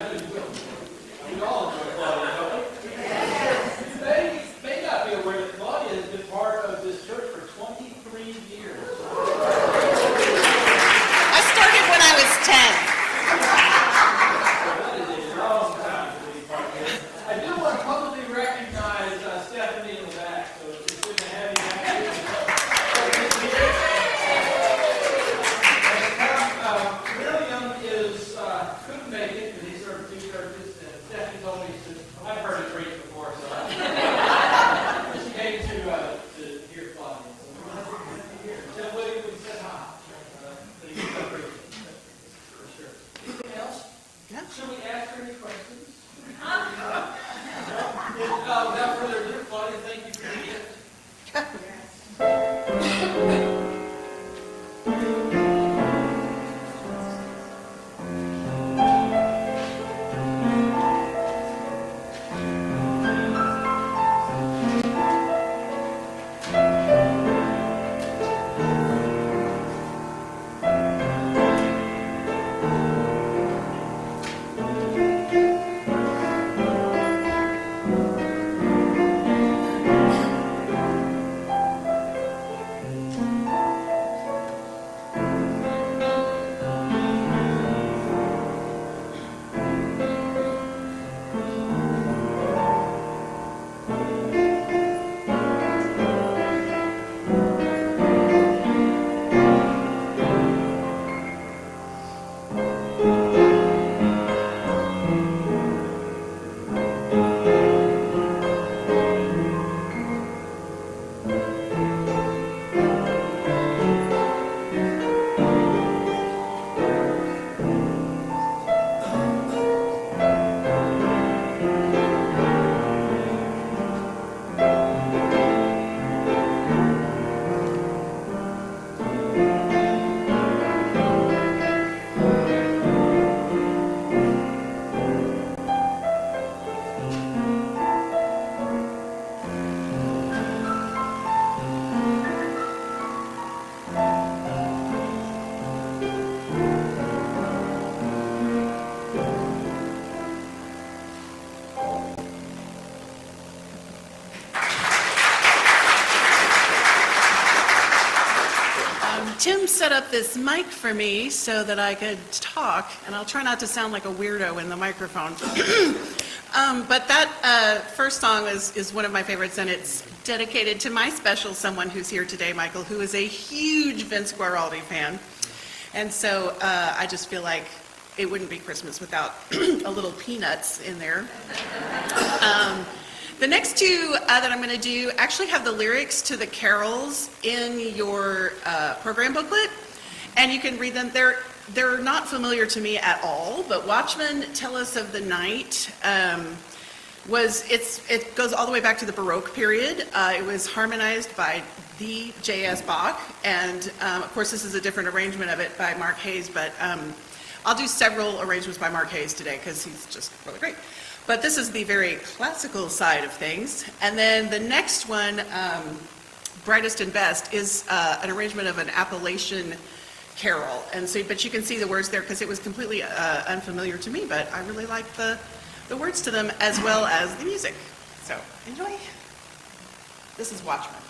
We all enjoy Claudia, don't we? You may not be aware that Claudia has been part of this church for 23 years. I started when I was 10. That is a long time to be part of this. I do want to publicly recognize Stephanie in the back, so it's good to have you back here. William couldn't make it because he served two churches, and Stephanie told me, she said, I've heard it preach before, so she came to hear Claudia. So we're glad to be here. Tell William we said hi. So you can come preach. For sure. Anything else? Yeah. Should we ask her any questions? Without further ado, Claudia, thank you for being here. Tim set up this mic for me so that I could talk, and I'll try not to sound like a weirdo in the microphone. But that first song is one of my favorites, and it's dedicated to my special someone who's here today, Michael, who is a huge Vince Guaraldi fan. And so I just feel like it wouldn't be Christmas without a little Peanuts in there. The next two that I'm going to do actually have the lyrics to the carols in your program booklet, and you can read them. They're not familiar to me at all, but Watchmen, Tell Us of the Night it goes all the way back to the Baroque period. It was harmonized by the J.S. Bach, and of course this is a different arrangement of it by Mark Hayes, but I'll do several arrangements by Mark Hayes today because he's just really great. But this is the very classical side of things. And then the next one, Brightest and Best, is an arrangement of an Appalachian carol. And so, but you can see the words there because it was completely unfamiliar to me, but I really like the words to them as well as the music. So enjoy. This is Watchmen.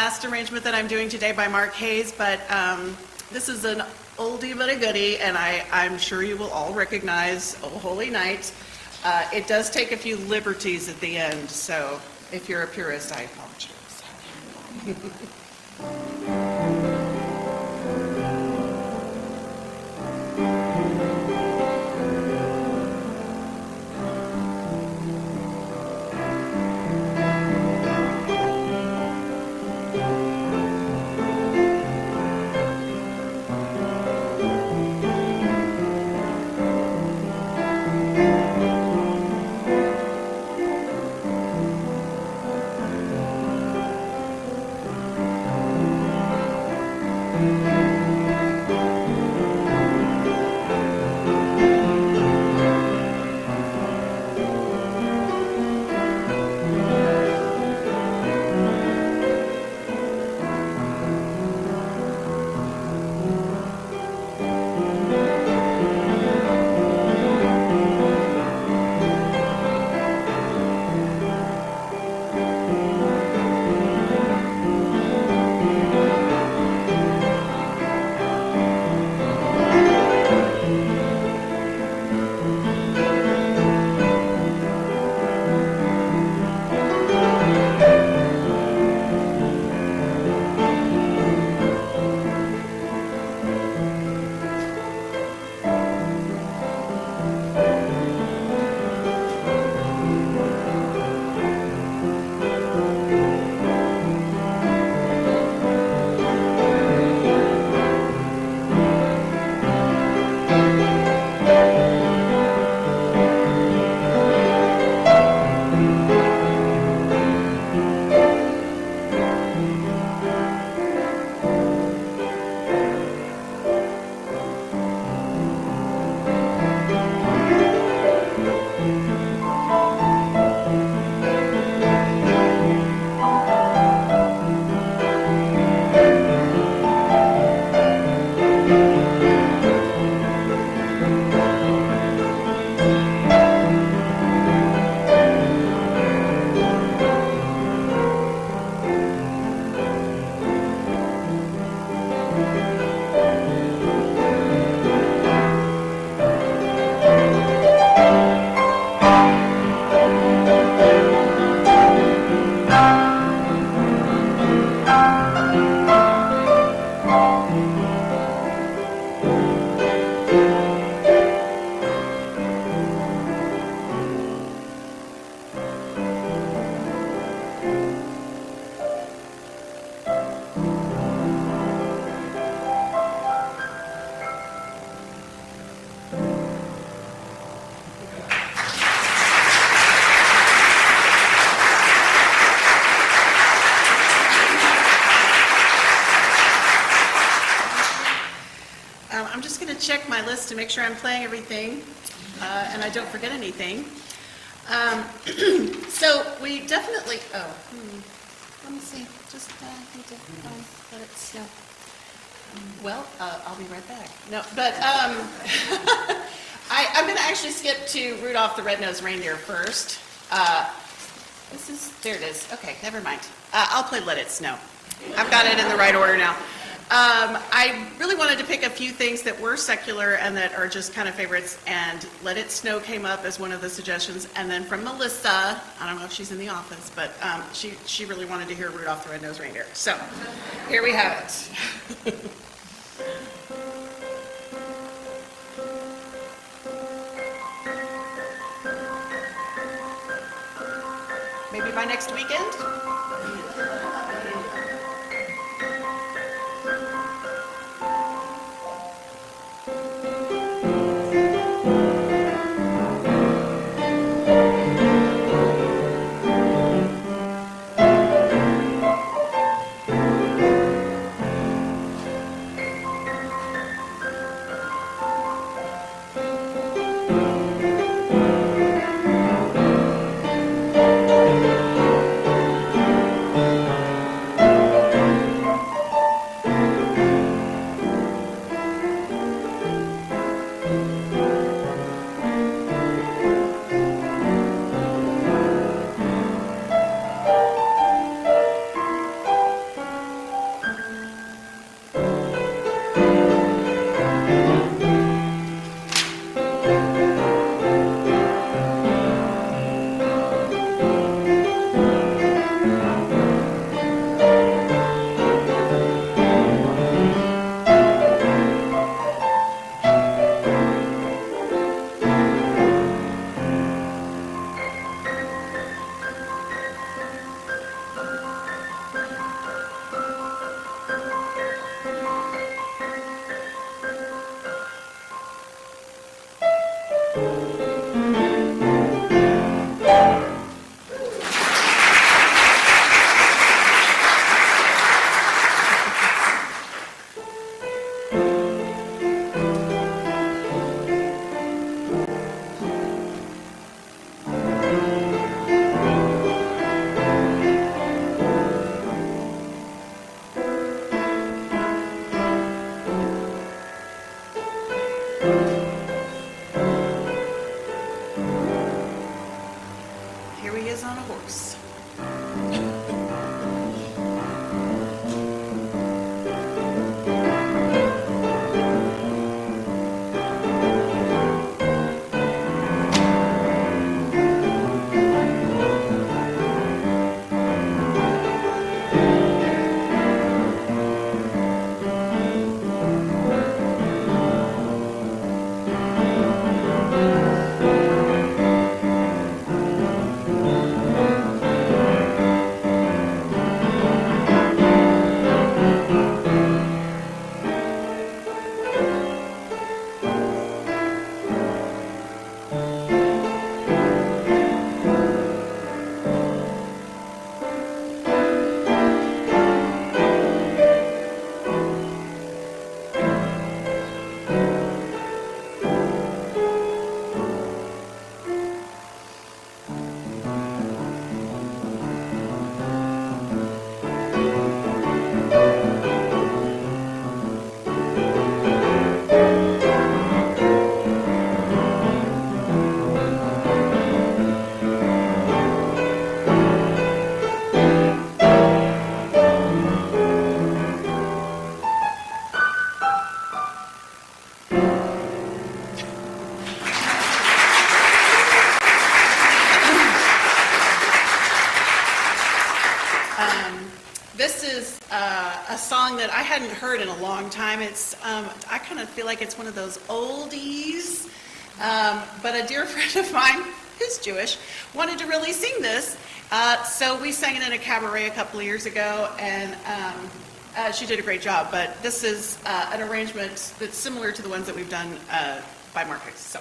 last arrangement that I'm doing today by Mark Hayes, but this is an oldie but a goodie, and I'm sure you will all recognize Oh Holy Night. It does take a few liberties at the end, so if you're a purist, I apologize. I'm just going to check my list to make sure I'm playing everything and I don't forget anything. So we definitely, let me see, just need to let it snow. Well, I'll be right back. No, but I'm going to actually skip to Rudolph the Red-Nosed Reindeer first. There it is. Okay, never mind. I'll play Let It Snow. I've got it in the right order now. I really wanted to pick a few things that were secular and that are just kind of favorites, and Let It Snow came up as one of the suggestions, and then from Melissa, I don't know if she's in the office, but she really wanted to hear Rudolph the Red-Nosed Reindeer. So here we have it. Maybe by next weekend? a song that I hadn't heard in a long time. It's I kind of feel like it's one of those oldies, but a dear friend of mine who's Jewish wanted to really sing this, so we sang it in a cabaret a couple of years ago, and she did a great job. But this is an arrangement that's similar to the ones that we've done by Mark Hicks. So.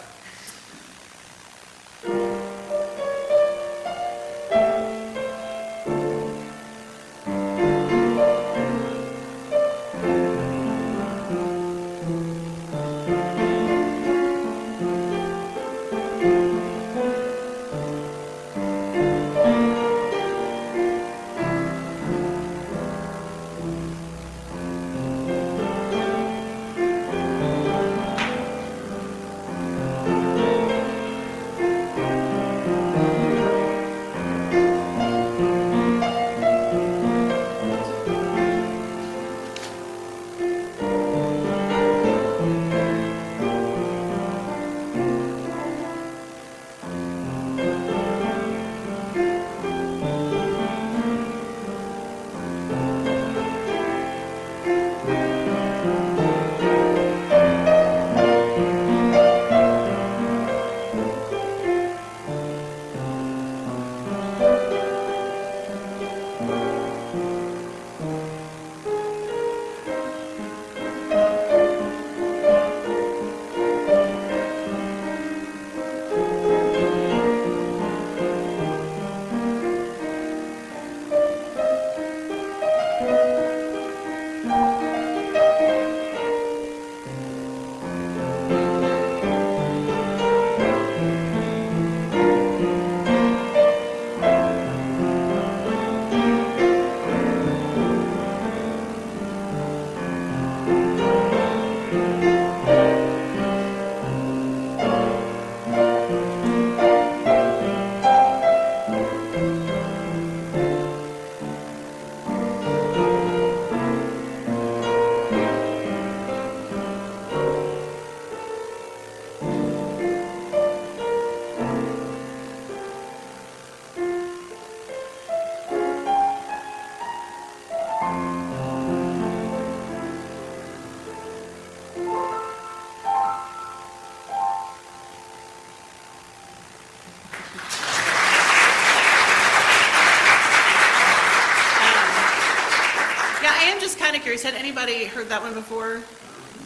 Kind of curious, had anybody heard that one before?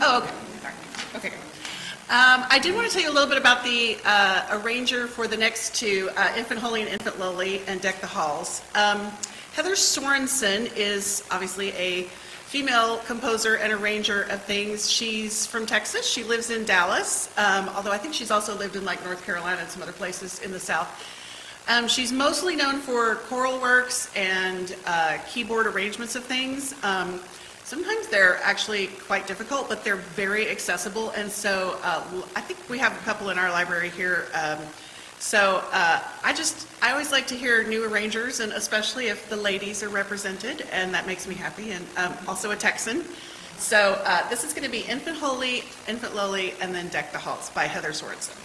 Oh, okay. All right. Okay, good. I did want to tell you a little bit about the arranger for the next two, Infant Holy and Infant Lowly and Deck the Halls. Heather Sorensen is obviously a female composer and arranger of things. She's from Texas. She lives in Dallas, although I think she's also lived in like North Carolina and some other places in the South. She's mostly known for choral works and keyboard arrangements of things. Sometimes they're actually quite difficult, but they're very accessible. And so I think we have a couple in our library here. I always like to hear new arrangers, and especially if the ladies are represented, and that makes me happy. And also a Texan. So this is going to be Infant Holy, Infant Lowly, and then Deck the Halls by Heather Sorensen.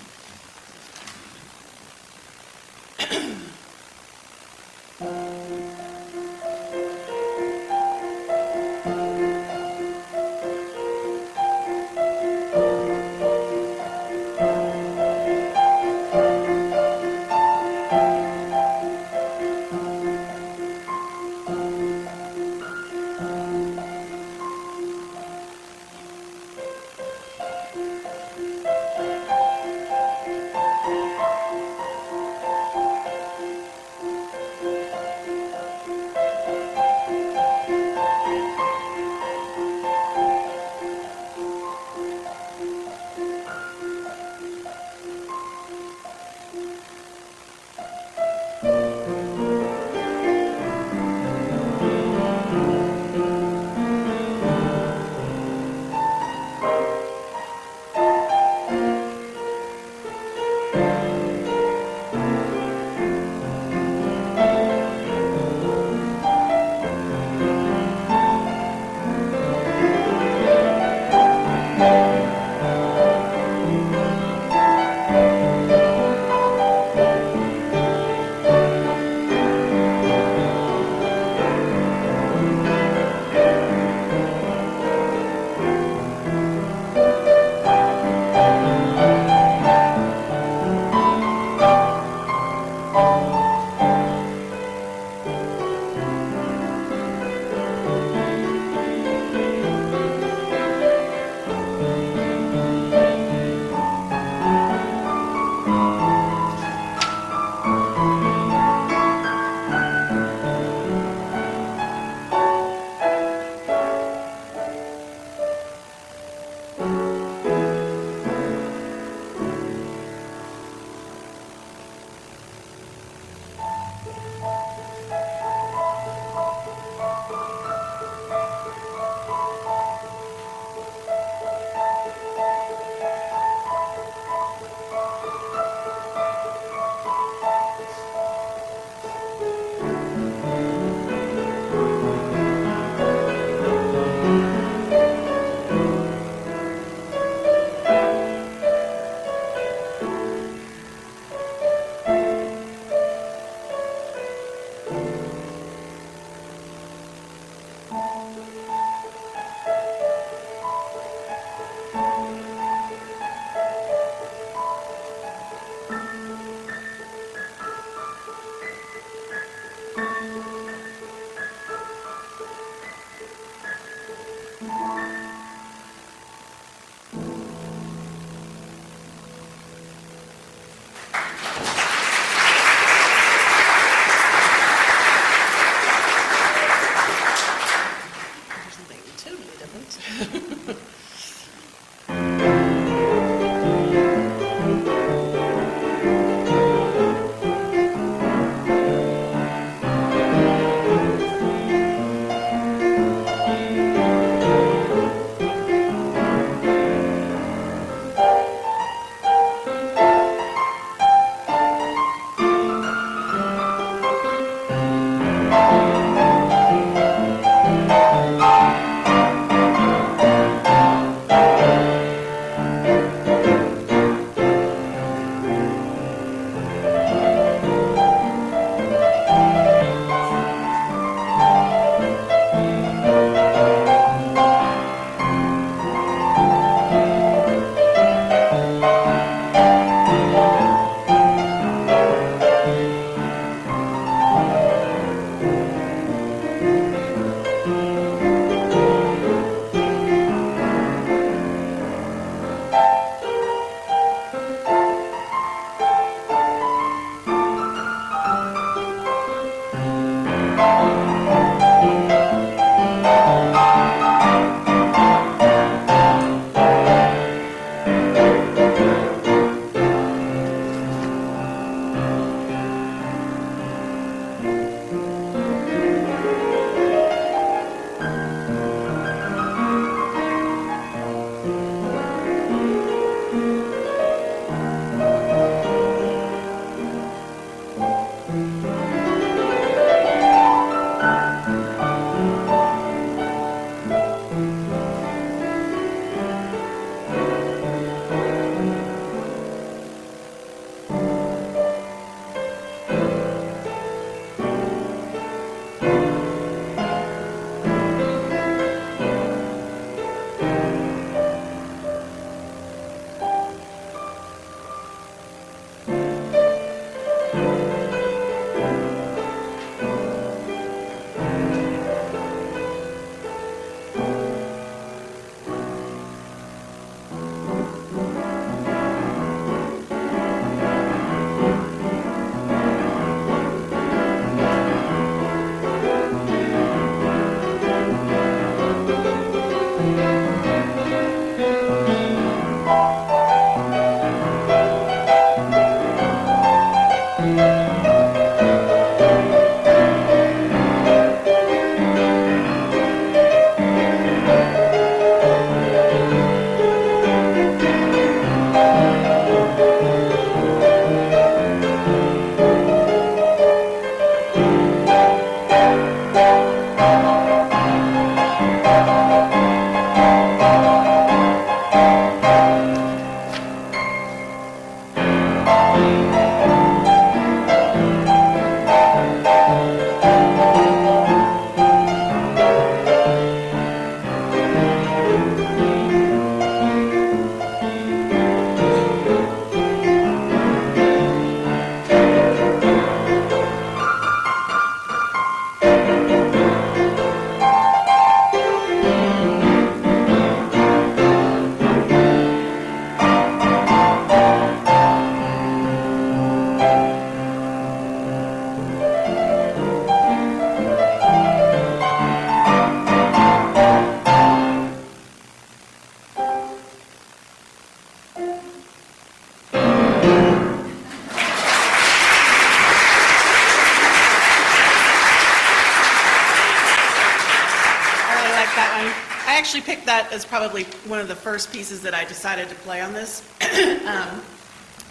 actually picked that as probably one of the first pieces that I decided to play on this. I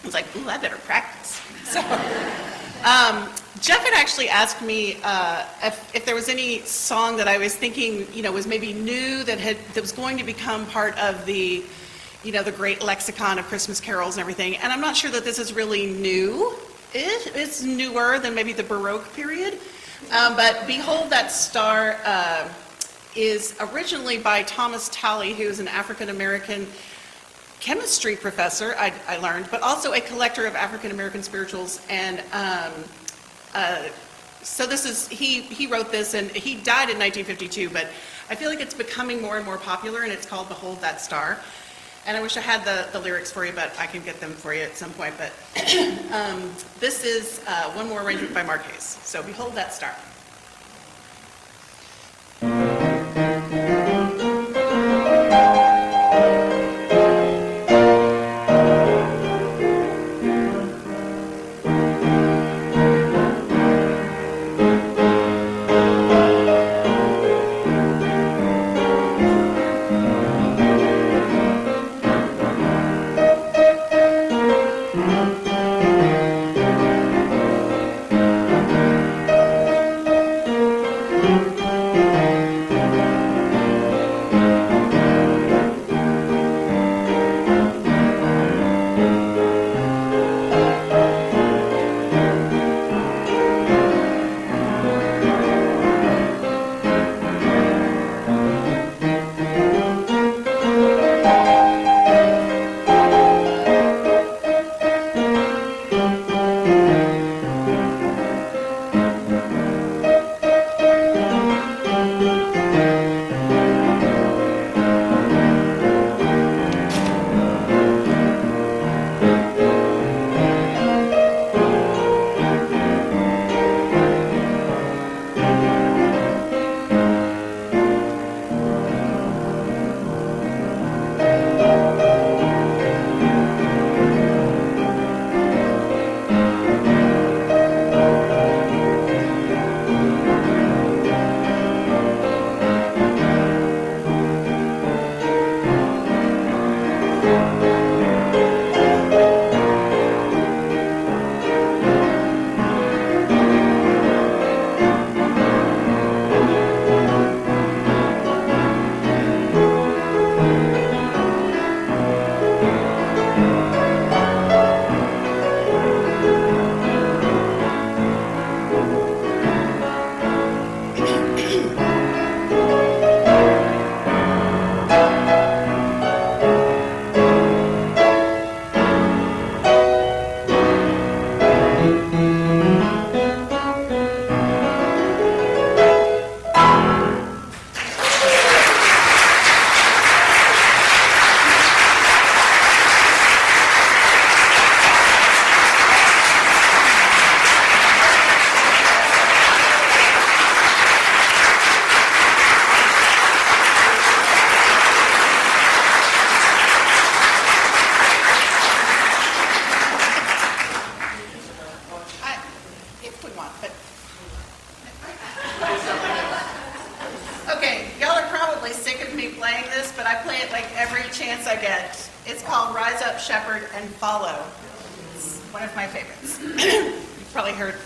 was like, ooh, I better practice. So, Jeff had actually asked me if there was any song that I was thinking, was maybe new that was going to become part of the, the great lexicon of Christmas carols and everything. And I'm not sure that this is really new. It's newer than maybe the Baroque period. But Behold That Star is originally by Thomas Talley, who is an African-American chemistry professor, I learned, but also a collector of African-American spirituals. And so this is, he wrote this, and he died in 1952, but I feel like it's becoming more and more popular, and it's called Behold That Star. And I wish I had the lyrics for you, but I can get them for you at some point. But this is one more arrangement by Mark Hayes. So Behold That Star.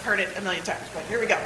Heard it a million times, but here we go.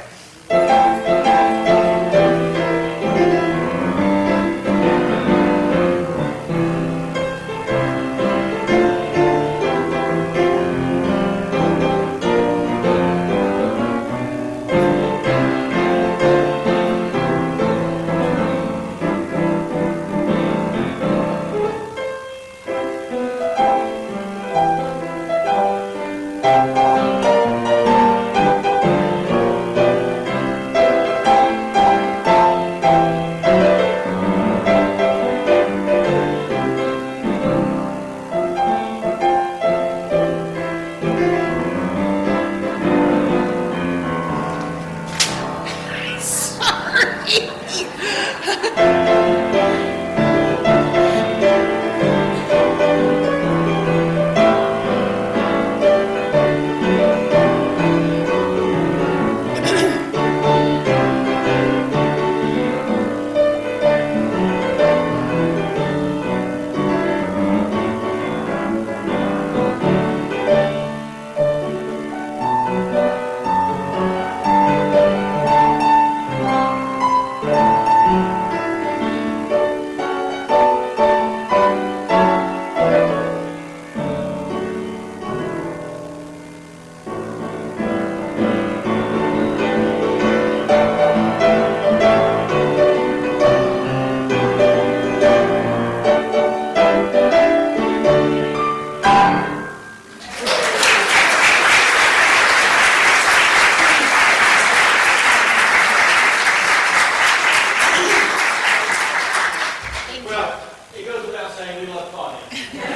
Claudia.